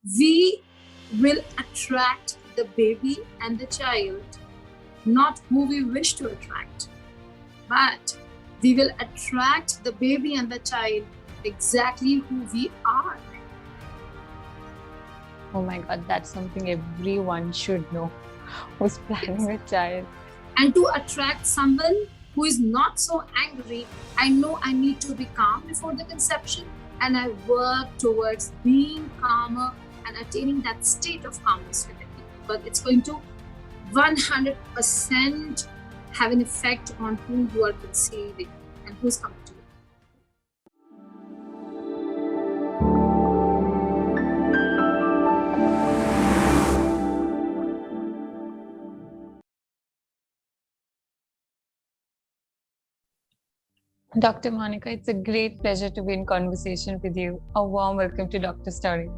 We will attract the baby and the child, not who we wish to attract, but we will attract the baby and the child exactly who we are. Oh my God, that's something everyone should know who's planning a child. And to attract someone who is not so angry, I know I need to be calm before the conception, and I work towards being calmer and attaining that state of calmness with it. But it's going to 100% have an effect on who you are conceiving and who's coming to you. Dr. Monica, it's a great pleasure to be in conversation with you. A warm welcome to Dr. Story.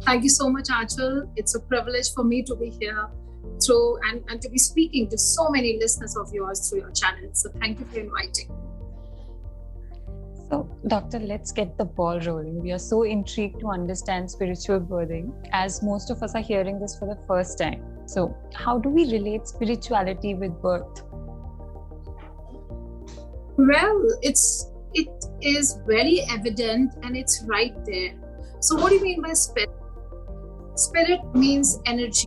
Thank you so much, Achal. It's a privilege for me to be here and to be speaking to so many listeners of yours through your channel. So thank you for inviting. So, Doctor, let's get the ball rolling. We are so intrigued to understand spiritual birthing, as most of us are hearing this for the first time. So, how do we relate spirituality with birth? Well, it is very evident and it's right there. So what do you mean by spirit? Spirit means energy.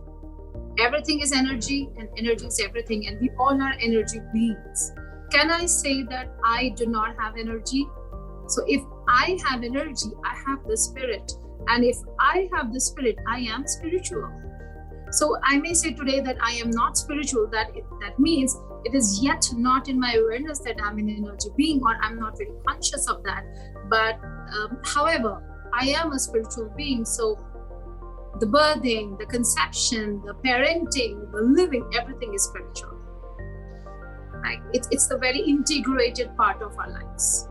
Everything is energy and energy is everything, and we all are energy beings. Can I say that I do not have energy? So if I have energy, I have the spirit. And if I have the spirit, I am spiritual. So I may say today that I am not spiritual. That means it is yet not in my awareness that I'm an energy being, or I'm not very conscious of that. But however, I am a spiritual being. So the birthing, the conception, the parenting, the living, everything is spiritual. Like it's the very integrated part of our lives.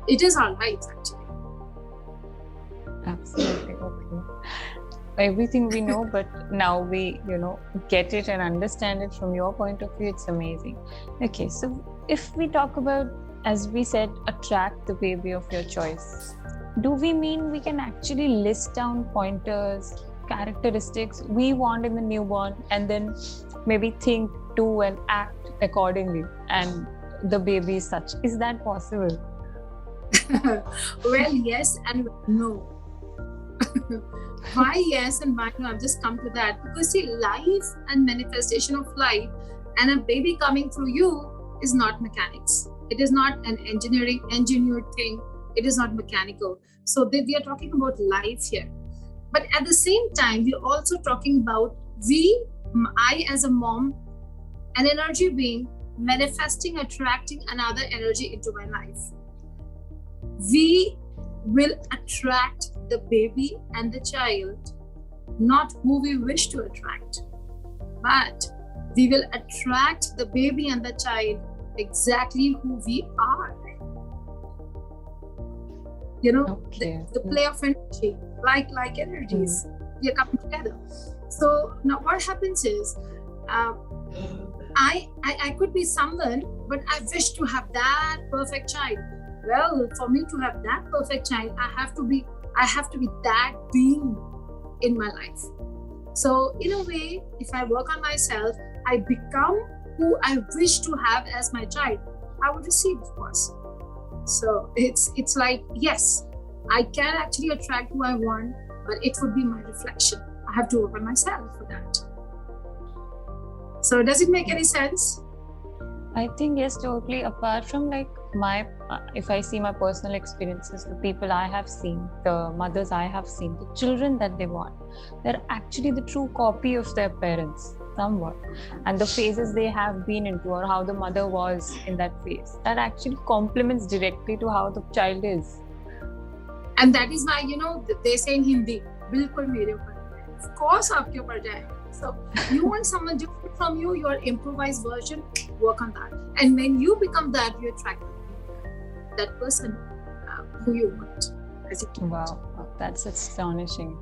It is our lives, actually. Absolutely. Okay. Everything we know, but now we, get it and understand it from your point of view. It's amazing. Okay, so if we talk about, as we said, attract the baby of your choice, do we mean we can actually list down pointers, characteristics we want in the newborn, and then maybe think, do, and act accordingly, and the baby is such? Is that possible? Well, yes and no. Why yes and why no? I've just come to that because see, life and manifestation of life and a baby coming through you is not mechanics. It is not an engineered thing. It is not mechanical. So we are talking about life here. But at the same time, we're also talking about I as a mom, an energy being, manifesting, attracting another energy into my life. We will attract the baby and the child, not who we wish to attract, but we will attract the baby and the child exactly who we are. Okay. The play of energy, like energies, we are coming together. So now what happens is, I could be someone, but I wish to have that perfect child. Well, for me to have that perfect child, I have to be that being in my life. So in a way, if I work on myself, I become who I wish to have as my child. I would receive, of course. So it's like, yes, I can actually attract who I want, but it would be my reflection. I have to work on myself for that. So does it make any sense? I think yes, totally. Apart from if I see my personal experiences, the people I have seen, the mothers I have seen, the children that they want, they're actually the true copy of their parents somewhat. And the phases they have been into, or how the mother was in that phase, that actually complements directly to how the child is. And that is why, they say in Hindi, bilkul mere upar hai. Of course, aapke upar jayega. So you want someone different from you, your improvised version, work on that. And when you become that, you attract that person who you want. Wow, that's astonishing.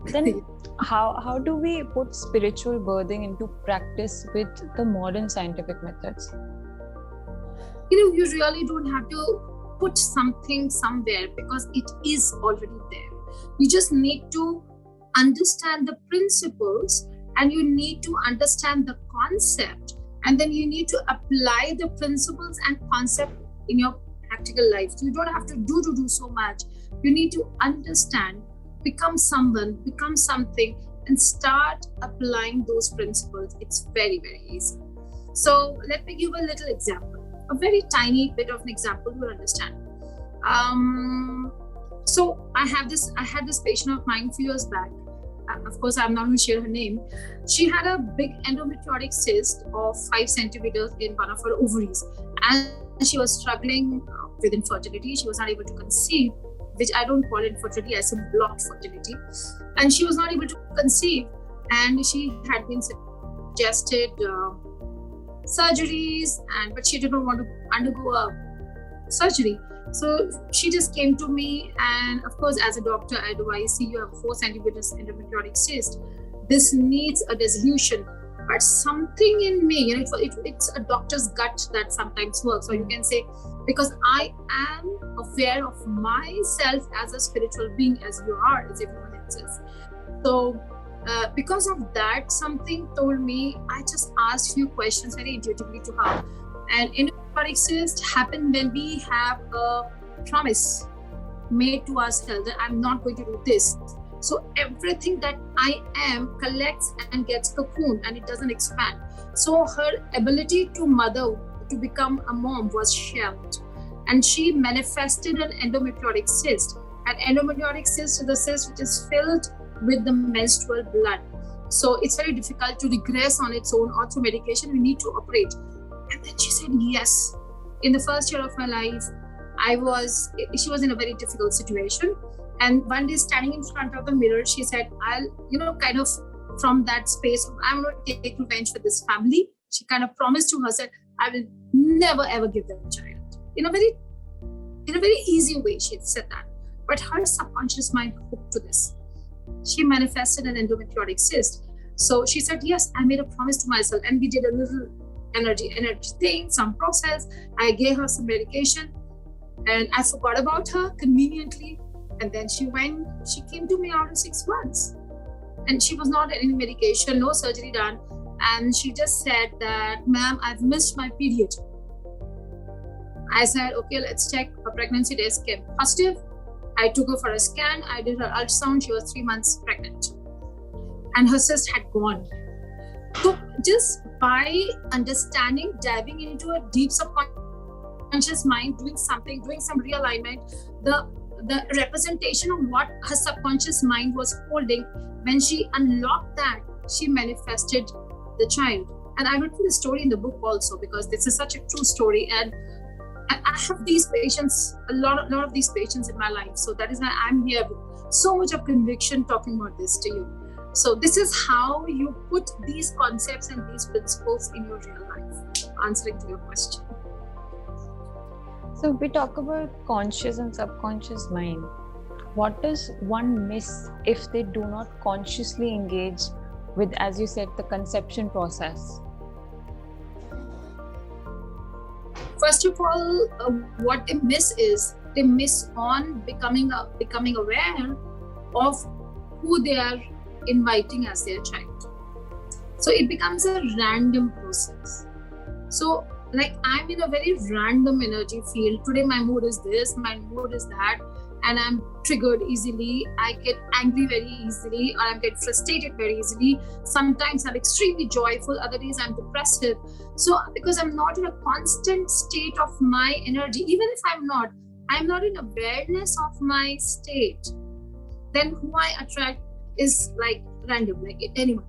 Then how do we put spiritual birthing into practice with the modern scientific methods? You really don't have to put something somewhere because it is already there. You just need to understand the principles, and you need to understand the concept, and then you need to apply the principles and concept in your practical life. So you don't have to do so much. You need to understand, become someone, become something, and start applying those principles. It's very, very easy. So let me give a little example, a very tiny bit of an example you'll understand. So I had this patient of mine a few years back. Of course, I'm not going to share her name. She had a big endometriotic cyst of 5 centimeters in one of her ovaries, and she was struggling with infertility. She was not able to conceive, which I don't call infertility, as a blocked fertility. And she was not able to conceive, and she had been suggested surgeries, but she did not want to undergo a surgery. So she just came to me, and of course, as a doctor, I advise, see, you have 4 centimeters endometriotic cyst. This needs a dissolution. But something in me, it's a doctor's gut that sometimes works. Or you can say, because I am aware of myself as a spiritual being, as you are, as everyone else is. So because of that, something told me, I just asked few questions very intuitively to her. And endometriotic cyst happen when we have a promise made to ourselves that I'm not going to do this. So everything that I am collects and gets cocooned, and it doesn't expand. So her ability to mother, to become a mom, was shelved. And she manifested an endometriotic cyst. An endometriotic cyst is the cyst which is filled with the menstrual blood. So it's very difficult to regress on its own, or through medication. We need to operate. And then she said, yes. In the first year of my life, she was in a very difficult situation. And one day, standing in front of the mirror, she said, I'll, kind of from that space, I'm going to take revenge for this family. She kind of promised to herself, I will never ever give them a child. In a very easy way, she said that. But her subconscious mind hooked to this. She manifested an endometriotic cyst. So she said, yes, I made a promise to myself. And we did a little energy thing, some process. I gave her some medication, and I forgot about her conveniently. And then she came to me after 6 months, and she was not on any medication, no surgery done. And she just said that, ma'am, I've missed my period. I said, okay, let's check. Her pregnancy test came positive. I took her for a scan. I did her ultrasound. She was 3 months pregnant, and her cyst had gone. So just by understanding, diving into a deep subconscious mind, doing some realignment, the representation of what her subconscious mind was holding, when she unlocked that, she manifested the child. And I will put the story in the book also, because this is such a true story. And I have these patients, a lot of these patients in my life. So that is why I'm here with so much of conviction talking about this to you. So this is how you put these concepts and these principles in your real life, answering to your question. So we talk about conscious and subconscious mind. What does one miss if they do not consciously engage with, as you said, the conception process? First of all, what they miss is they miss on becoming aware of who they are inviting as their child. So it becomes a random process. So like, I'm in a very random energy field. Today my mood is this, my mood is that, and I'm triggered easily. I get angry very easily, or I get frustrated very easily. Sometimes I'm extremely joyful, other days I'm depressive. So because I'm not in a constant state of my energy, even if I'm not in awareness of my state, then who I attract is like random, like anyone.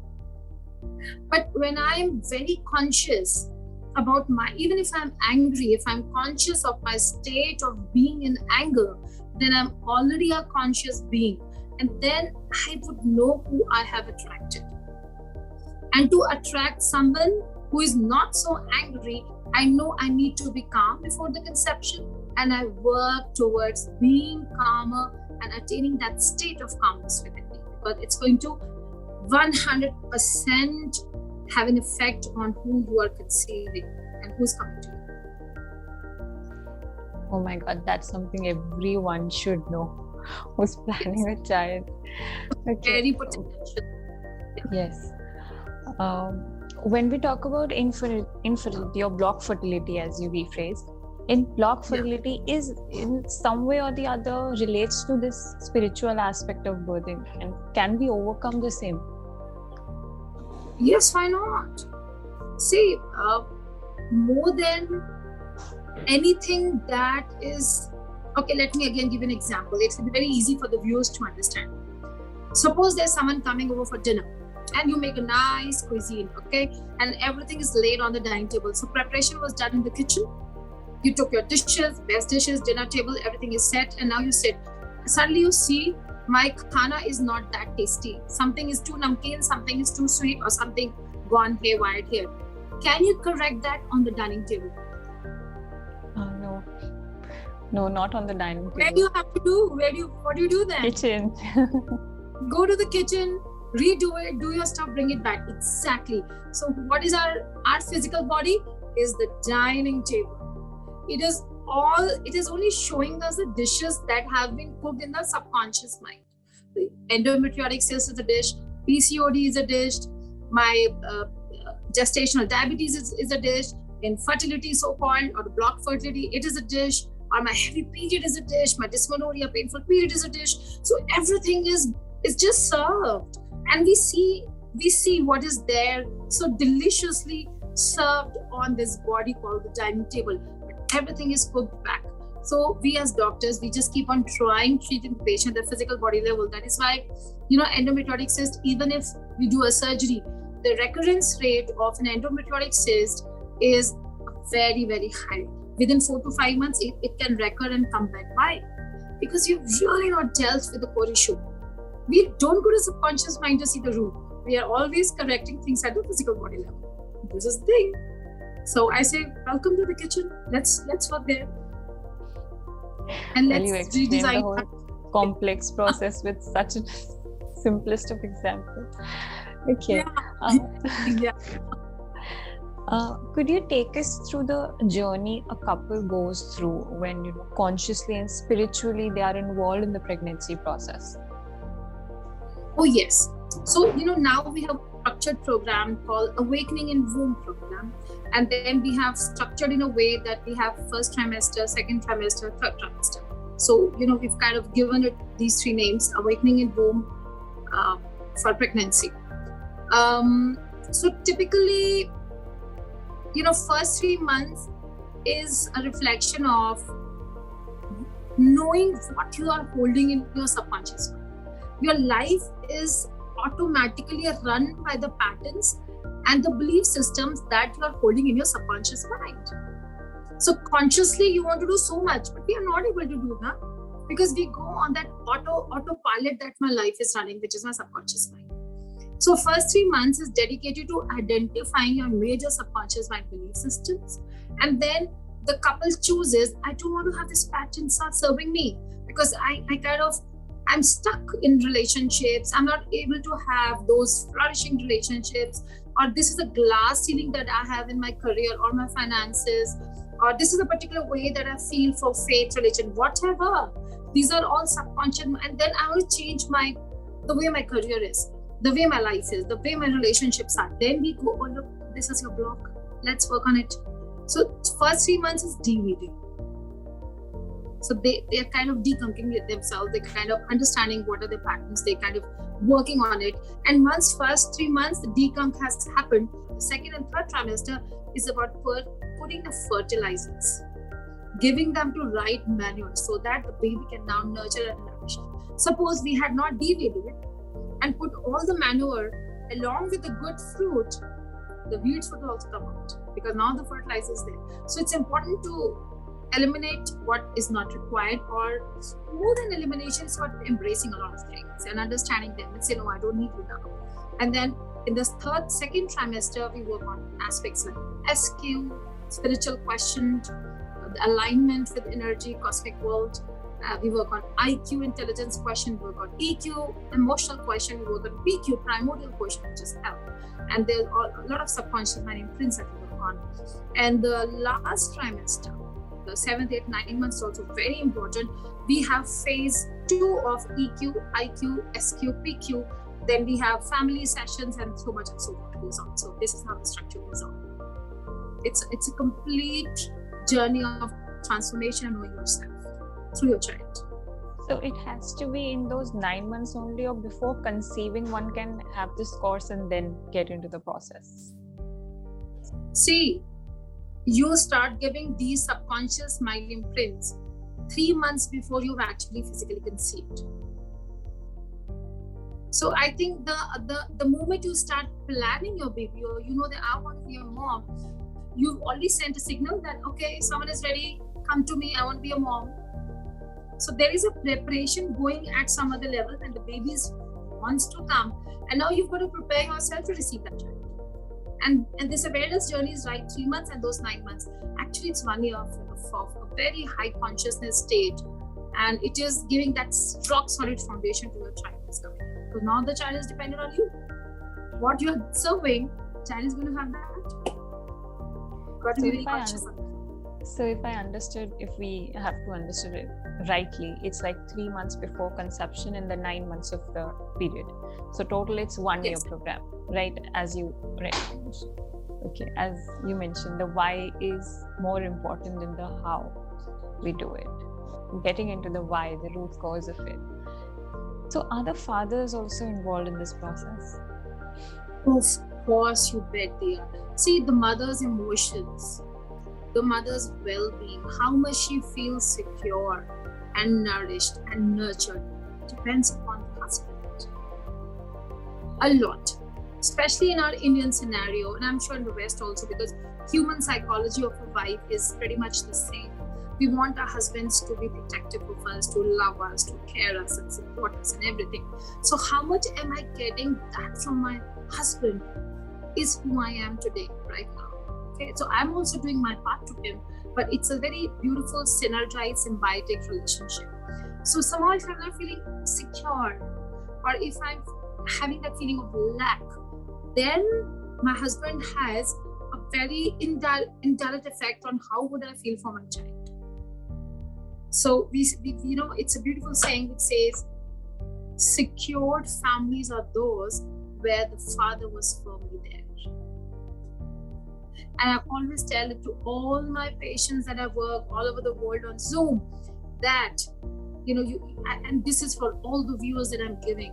But when I'm very conscious about even if I'm angry, if I'm conscious of my state of being in anger, then I'm already a conscious being. And then I would know who I have attracted. And to attract someone who is not so angry, I know I need to be calm before the conception, and I work towards being calmer and attaining that state of calmness within me, because it's going to 100% have an effect on who you are conceiving and who's coming to you. Oh my God, that's something everyone should know. who's planning a child. Okay. Very potential. Yes. When we talk about infertility or block fertility, as you rephrased, in block fertility is in some way or the other relates to this spiritual aspect of birthing, and can we overcome the same? Yes, why not? See, more than anything that is, okay, let me again give an example. It's very easy for the viewers to understand. Suppose there's someone coming over for dinner and you make a nice cuisine, okay, and everything is laid on the dining table. So preparation was done in the kitchen. You took your dishes, best dishes, dinner table, everything is set, and now you sit. Suddenly you see my khana is not that tasty. Something is too namkeen, something is too sweet, or something gone haywire here. Can you correct that on the dining table? No, not on the dining table. Where do you have to do? What do you do then? Kitchen. Go to the kitchen, redo it, do your stuff, bring it back. Exactly. So what is our physical body? Is the dining table. It is only showing us the dishes that have been cooked in the subconscious mind. The endometriotic cyst is a dish, PCOD is a dish, my gestational diabetes is a dish, infertility so-called, or the block fertility, it is a dish, or my heavy period is a dish, my dysmenorrhea, painful period is a dish. So everything is just served, and we see what is there so deliciously served on this body called the dining table. Everything is cooked back. So we as doctors, we just keep on treating the patient at the physical body level. That is why, endometriotic cyst, even if we do a surgery, the recurrence rate of an endometriotic cyst is very, very high. Within 4 to 5 months, it can recur and come back. Why? Because you've really not dealt with the core issue. We don't go to subconscious mind to see the root. We are always correcting things at the physical body level. This is the thing. So I say, welcome to the kitchen. Let's work there. And let's redesign the whole complex process with such a simplest of example. Okay. Yeah. Could you take us through the journey a couple goes through when consciously and spiritually they are involved in the pregnancy process? Oh yes. So now we have a structured program called Awakening in Womb program, and then we have structured in a way that we have first trimester, second trimester, third trimester. So we've kind of given it these 3 names: Awakening in Womb for pregnancy. So typically, first 3 months is a reflection of knowing what you are holding in your subconscious mind. Your life is automatically run by the patterns and the belief systems that you are holding in your subconscious mind. So consciously you want to do so much, but we are not able to do that because we go on that autopilot that my life is running, which is my subconscious mind. So first 3 months is dedicated to identifying your major subconscious mind belief systems, and then the couple chooses, I don't want to have this pattern start serving me because I'm stuck in relationships. I'm not able to have those flourishing relationships, or this is a glass ceiling that I have in my career or my finances, or this is a particular way that I feel for faith, religion, whatever. These are all subconscious, and then I will change the way my career is, the way my life is, the way my relationships are. Then we go, oh look, this is your block. Let's work on it. So first 3 months is DVD. So they are kind of deconking themselves. They're kind of understanding what are the patterns. They're kind of working on it. And once first 3 months, the decunk has happened, the second and third trimester is about putting the fertilizers, giving them to right manure so that the baby can now nurture and nourish. Suppose we had not deviated it and put all the manure along with the good fruit, the weeds would also come out because now the fertilizer is there. So it's important to eliminate what is not required, or more than elimination, it's about embracing a lot of things and understanding them and say, no, I don't need you now. And then in this second trimester, we work on aspects like SQ, spiritual quotient, the alignment with energy, cosmic world. We work on IQ, intelligence quotient, we work on EQ, emotional quotient, we work on PQ, primordial quotient, which is health. And there's a lot of subconscious mind imprints that we work on. And the last trimester, the 7th, 8th, 9 months is also very important. We have phase 2 of EQ, IQ, SQ, PQ. Then we have family sessions and so much and so forth goes on. So this is how the structure goes on. It's a complete journey of transformation and knowing yourself through your child. So it has to be in those 9 months only, or before conceiving one can have this course and then get into the process? See, you start giving these subconscious mind imprints 3 months before you've actually physically conceived. So I think the moment you start planning your baby, or you know that I want to be a mom, you've already sent a signal that, okay, someone is ready, come to me, I want to be a mom. So there is a preparation going at some other level, and the baby wants to come, and now you've got to prepare yourself to receive that child. And this awareness journey is right 3 months, and those 9 months. Actually, it's 1 year of a very high consciousness state, and it is giving that rock solid foundation to your child is coming. So now the child is dependent on you. What you're serving, child is going to have that. Got to be very conscious of that. So if I understood, if we have to understand it rightly, it's like 3 months before conception and the 9 months of the period. So total it's 1 year program, right? As you okay, as you mentioned, the why is more important than the how we do it. Getting into the why, the root cause of it. So are the fathers also involved in this process? Of course, you bet they are. See, the mother's emotions, the mother's well-being, how much she feels secure and nourished and nurtured depends upon the husband. A lot, especially in our Indian scenario, and I'm sure in the West also, because human psychology of a wife is pretty much the same. We want our husbands to be protective of us, to love us, to care us and support us and everything. So how much am I getting that from my husband is who I am today, right now. Okay, so I'm also doing my part to him, but it's a very beautiful, synergized, symbiotic relationship. So somehow if I'm not feeling secure, or if I'm having that feeling of lack, then my husband has a very indirect effect on how would I feel for my child. So we you know, it's a beautiful saying which says, secured families are those where the father was firmly there. And I always tell it to all my patients that I work all over the world on Zoom, that, you know, and this is for all the viewers that I'm giving,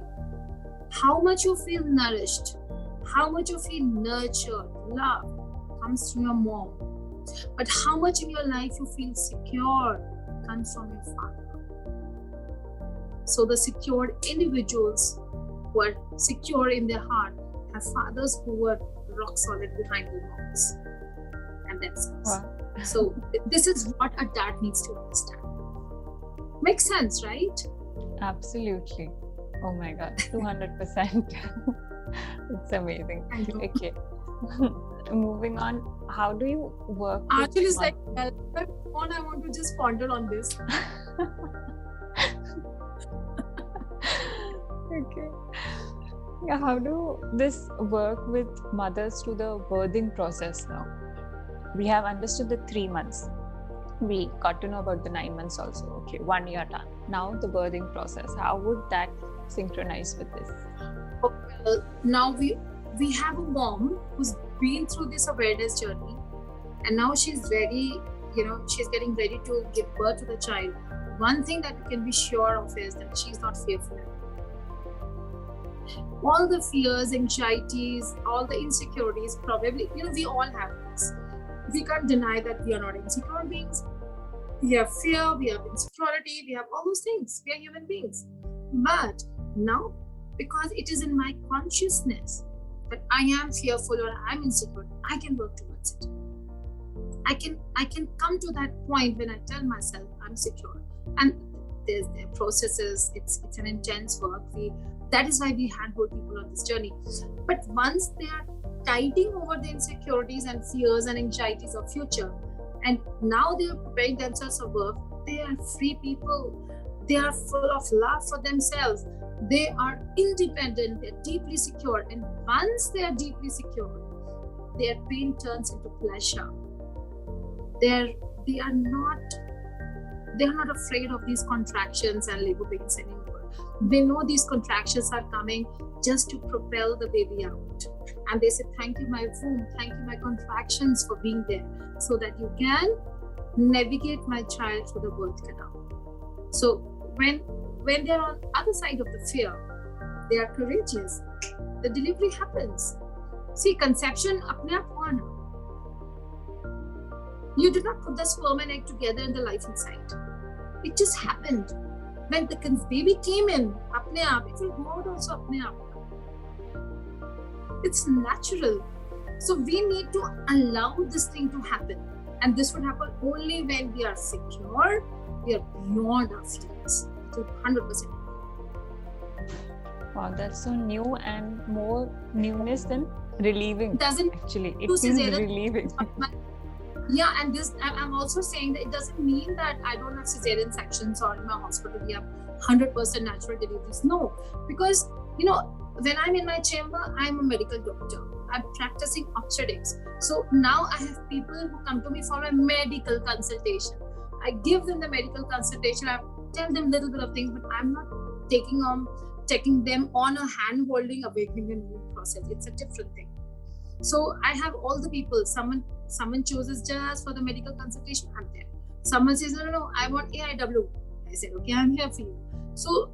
how much you feel nourished, how much you feel nurtured, love comes from your mom. But how much in your life you feel secure comes from your father. So the secured individuals who are secure in their heart have fathers who were rock solid behind their moms and themselves. Wow. So this is what a dad needs to understand. Makes sense, right? Absolutely. Oh my God, 200%. It's amazing. Okay. Moving on, how do you work? Actually, it's like, I want to just ponder on this. Okay. Yeah, how do this work with mothers to the birthing process now? We have understood the 3 months. We got to know about the 9 months also. Okay, 1 year done. Now the birthing process. How would that synchronize with this? Well, now we have a mom who's been through this awareness journey, and now she's ready, you know, she's getting ready to give birth to the child. One thing that you can be sure of is that she's not fearful. All the fears, anxieties, all the insecurities, probably, you know, we all have this. We can't deny that we are not insecure beings. We have fear, we have insecurity, we have all those things. We are human beings. But now, because it is in my consciousness that I am fearful or I'm insecure, I can work towards it. I can come to that point when I tell myself I'm secure. And there's processes, it's an intense work. That is why we handhold people on this journey. But once they are tiding over the insecurities and fears and anxieties of future, and now they are preparing themselves for birth, they are free people. They are full of love for themselves. They are independent, they're deeply secure. And once they are deeply secure, their pain turns into pleasure. they are not afraid of these contractions and labor pains anymore. They know these contractions are coming just to propel the baby out. And they say, thank you, my womb, thank you, my contractions, for being there, so that you can navigate my child through the birth canal. So when they're on the other side of the fear, they are courageous. The delivery happens. See, conception apne aap hua na. You did not put the sperm and egg together and the life inside. It just happened. When the baby came in, apne aap, it will go out also apne aap. It's natural. So we need to allow this thing to happen. And this would happen only when we are secure, we are beyond our feelings. So 100%. Wow, that's so new and more newness than relieving. Actually, it feels relieving. Yeah, and this, I'm also saying that it doesn't mean that I don't have cesarean sections or in my hospital we have 100% natural deliveries. No, because when I'm in my chamber, I'm a medical doctor. I'm practicing obstetrics. So now I have people who come to me for a medical consultation. I give them the medical consultation. I tell them a little bit of things, but I'm not taking them on a hand-holding awakening and womb process. It's a different thing. So I have all the people. Someone chooses just for the medical consultation, I'm there. Someone says, no, I want AIW. I said, okay, I'm here for you. So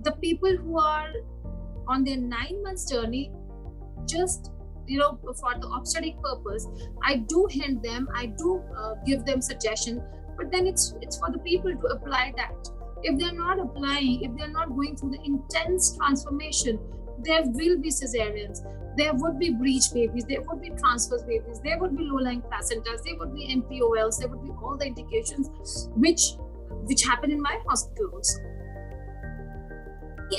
the people who are on their 9 months journey, just for the obstetric purpose, I do hint them, I do give them suggestion, but then it's for the people to apply that. If they're not applying, if they're not going through the intense transformation, there will be cesareans, there would be breech babies, there would be transverse babies, there would be low-lying placentas, there would be NPOLs, there would be all the indications which happen in my hospital also.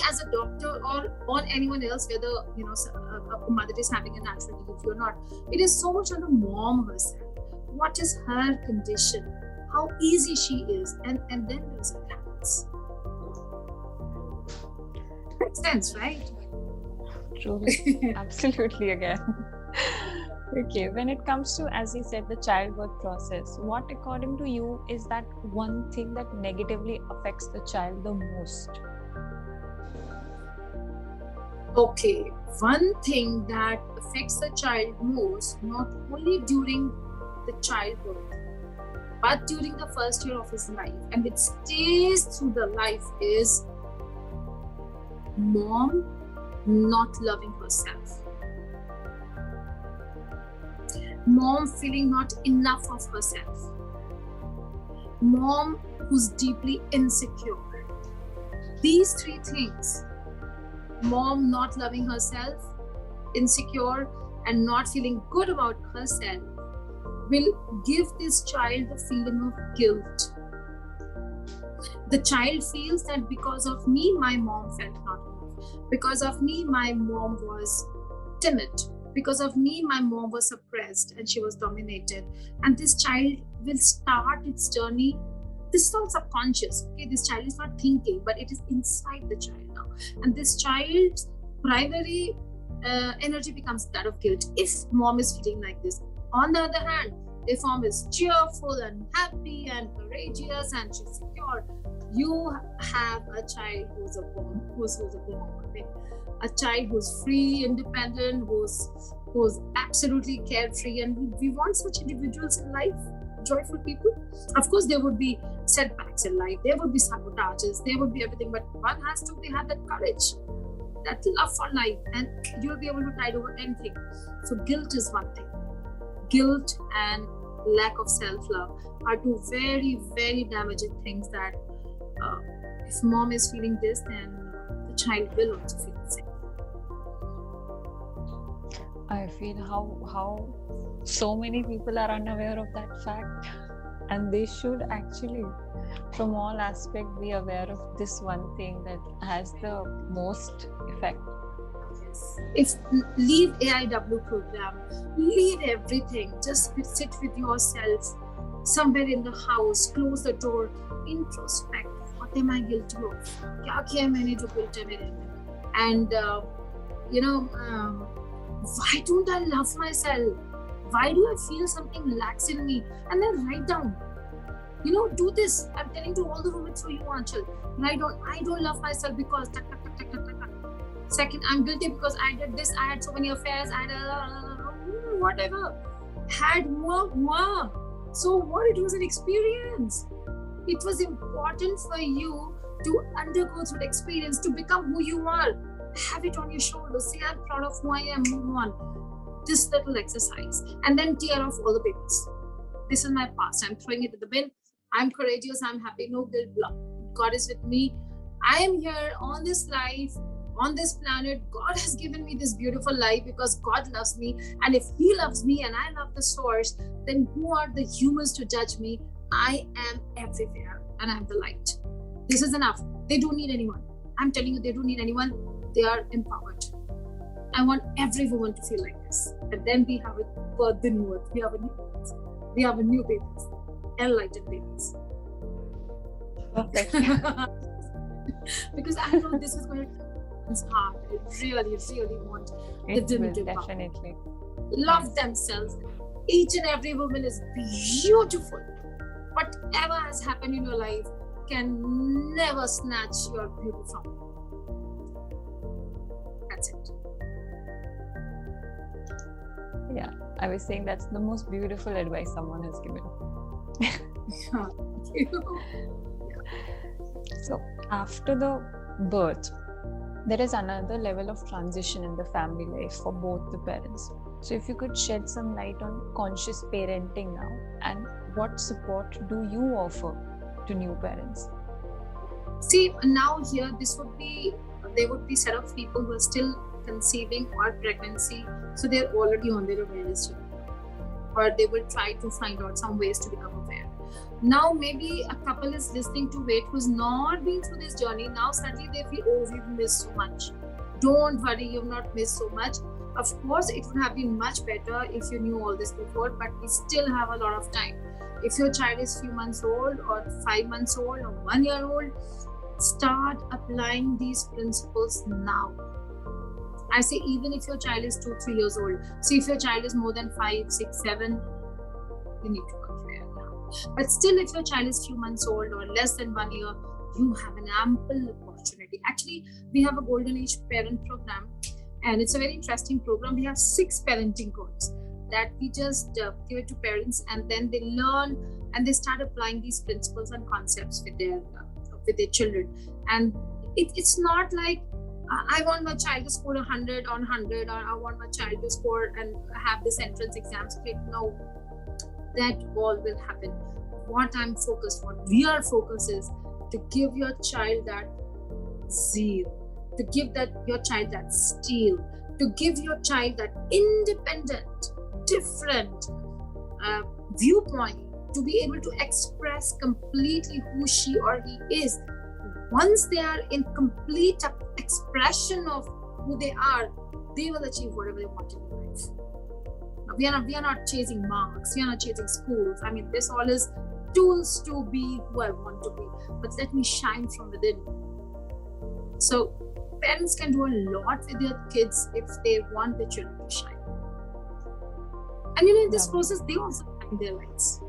As a doctor or anyone else, whether a mother is having a natural delivery or not, it is so much on the mom herself. What is her condition? How easy she is, and then the result happens. Makes sense, right? Truly, absolutely. Again. Okay, when it comes to, as you said, the childbirth process, what according to you is that one thing that negatively affects the child the most? Okay, one thing that affects the child most, not only during the childbirth, but during the first year of his life, and it stays through the life, is mom not loving herself. Mom feeling not enough of herself. Mom who's deeply insecure. These three things, mom not loving herself, insecure, and not feeling good about herself, will give this child the feeling of guilt. The child feels that because of me, my mom felt not enough. Because of me, my mom was timid. Because of me, my mom was suppressed and she was dominated. And this child will start its journey. This is all subconscious. Okay, this child is not thinking, but it is inside the child now. And this child's primary energy becomes that of guilt if mom is feeling like this. On the other hand, if mom is cheerful and happy and courageous and she's secure, you have a child who's a bomb, who's a bomb. Okay? A child who's free, independent, who's absolutely carefree, and we want such individuals in life. Joyful people. Of course, there would be setbacks in life, there would be sabotages, there would be everything, but one has to have that courage, that love for life, and you'll be able to tide over anything. So guilt is one thing. Guilt and lack of self-love are two very, very damaging things that if mom is feeling this, then the child will also feel the same. I feel how so many people are unaware of that fact, and they should actually, from all aspects, be aware of this one thing that has the most effect. Yes. If leave AIW program, leave everything, just sit with yourself somewhere in the house, close the door, introspect. What am I guilty of? Kya kiya maine jo guilt hai mere andar? And why don't I love myself? Why do I feel something lacks in me? And then write down Do this. I'm telling to all the women through you, Anchal. And I don't love myself because second, I'm guilty because I did this, I had so many affairs, I had whatever. Had more. So what? It was an experience. It was important for you to undergo through the experience to become who you are. Have it on your shoulders. Say, I'm proud of who I am. Move on. This little exercise. And then tear off all the papers. This is my past. I'm throwing it in the bin. I'm courageous. I'm happy. No guilt. God is with me. I am here on this life, on this planet. God has given me this beautiful life because God loves me. And if He loves me and I love the source, then who are the humans to judge me? I am everywhere and I'm the light. This is enough. They don't need anyone. I'm telling you, they don't need anyone. They are empowered. I want every woman to feel like this. And then we have a birth in worth. We have a new birth. We have a new babies. Enlightened babies. Perfect. Because I know this is going to be hard. I really, really want It them will to definitely. love themselves. Each and every woman is beautiful. Whatever has happened in your life can never snatch your beauty from you. That's it. Yeah, I was saying that's the most beautiful advice someone has given. So after the birth, there is another level of transition in the family life for both the parents. So if you could shed some light on conscious parenting now, and what support do you offer to new parents? See, now here, there would be set of people who are still conceiving or pregnancy, so they're already on their awareness journey, or they will try to find out some ways to become aware. Now maybe a couple is listening to it who's not been through this journey. Now suddenly they feel, oh, we've missed so much. Don't worry, you've not missed so much. Of course, it would have been much better if you knew all this before, but we still have a lot of time. If your child is few months old or 5 months old or 1 year old, start applying these principles now. I say, even if your child is 2-3 years old. See, if your child is more than 5, 6, 7, you need to work there now. But still, if your child is few months old or less than 1 year, you have an ample opportunity. Actually, we have a Golden Age Parent program, and it's a very interesting program. We have 6 parenting codes that we just give it to parents, and then they learn and they start applying these principles and concepts with their children. And it's not like I want my child to score 100 on 100, or I want my child to score and have this entrance exams. No, that all will happen. What we are focused is to give your child that zeal, to give your child that steel, to give your child that independent, different viewpoint, to be able to express completely who she or he is. Once they are in complete expression of who they are, they will achieve whatever they want in life. Now, we are not chasing marks, we are not chasing schools. I mean, this all is tools to be who I want to be, but let me shine from within. So parents can do a lot with their kids if they want their children to shine. And in this process, they also find their lights.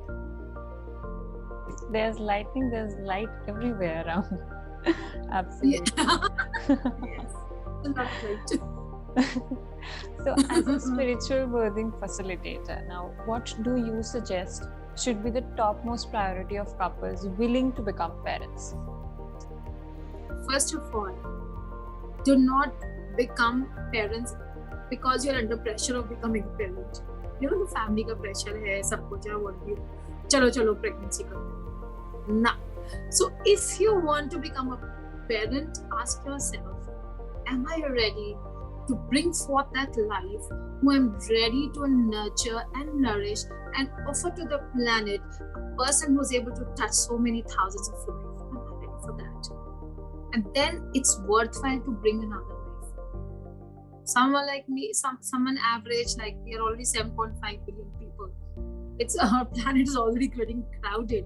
There's lightning, there's light everywhere around. Absolutely. Yes. So as a spiritual birthing facilitator, now what do you suggest should be the topmost priority of couples willing to become parents? First of all, do not become parents because you're under pressure of becoming a parent. The family का pressure है, सब कुछ है, what do you? चलो pregnancy करते हैं. Nah. So if you want to become a parent, ask yourself, am I ready to bring forth that life who am ready to nurture and nourish and offer to the planet a person who's able to touch so many thousands of lives? Am I ready for that? And then it's worthwhile to bring another life. Someone like me, someone average, like we are already 7.5 billion people. Our planet is already getting crowded.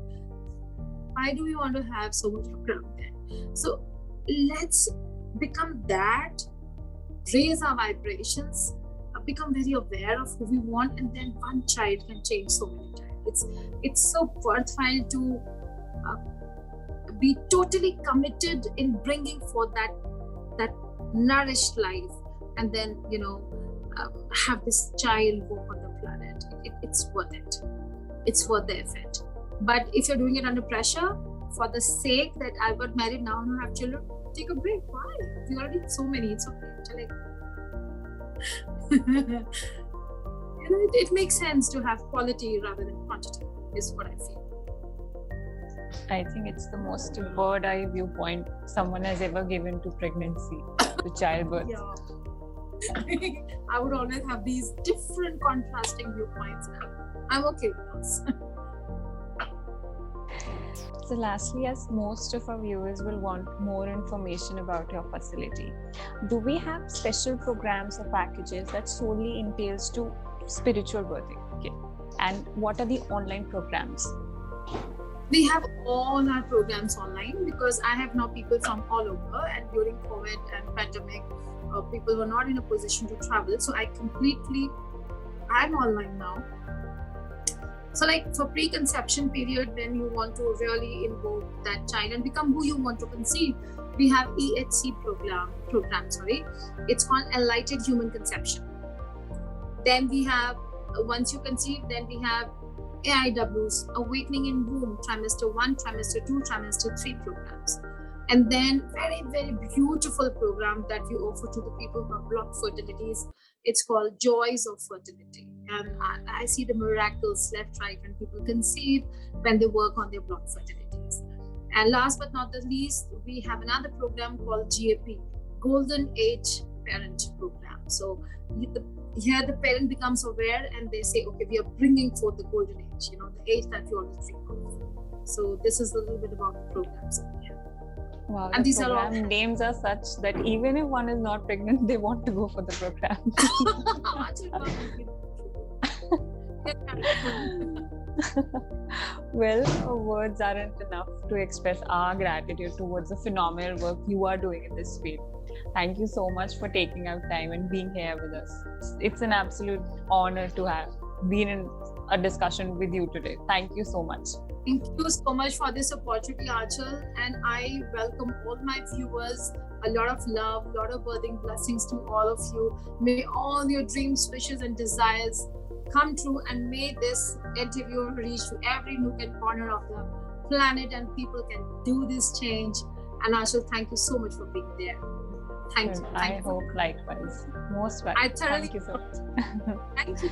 Why do we want to have so much of crowd there? So let's become that, raise our vibrations, become very aware of who we want, and then one child can change so many times. It's so worthwhile to be totally committed in bringing forth that nourished life, and then have this child walk on the planet. It's worth it. It's worth the effort. But if you're doing it under pressure for the sake that I got married now and I have children, take a break. Why? We already have so many. It's okay. It makes sense to have quality rather than quantity, is what I feel. I think it's the most bird eye viewpoint someone has ever given to pregnancy, to childbirth. Yeah. I would always have these different contrasting viewpoints now. I'm okay with those. So lastly, as most of our viewers will want more information about your facility, do we have special programs or packages that solely entails to spiritual birthing? Okay. And what are the online programs? We have all our programs online because I have now people from all over, and during COVID and pandemic, people were not in a position to travel. So I'm online now. So like for pre-conception period, when you want to really invoke that child and become who you want to conceive, we have EHC program. It's called Enlightened Human Conception. Then we have, once you conceive, then we have AIWs, Awakening in Womb, trimester 1, trimester 2, trimester 3 programs. And then very, very beautiful program that we offer to the people who have blocked fertilities. It's called Joys of Fertility. And I see the miracles left, right, when people conceive, when they work on their blocked fertilities. And last but not the least, we have another program called GAP, Golden Age Parent Program. So here the parent becomes aware and they say, okay, we are bringing forth the golden age, the age that we always dream of. So this is a little bit about the programs that we have. Wow, and these program names are such that even if one is not pregnant, they want to go for the program. Well, words aren't enough to express our gratitude towards the phenomenal work you are doing in this field. Thank you so much for taking out time and being here with us. It's an absolute honor to have been in a discussion with you today. Thank you so much. Thank you so much for this opportunity, Achal. And I welcome all my viewers. A lot of love, a lot of birthing blessings to all of you. May all your dreams, wishes, and desires come true, and may this interview reach to every nook and corner of the planet, and people can do this change. And Achal, thank you so much for being there. Thank you. I hope likewise. Most welcome. I thoroughly thank you so much. Thank you.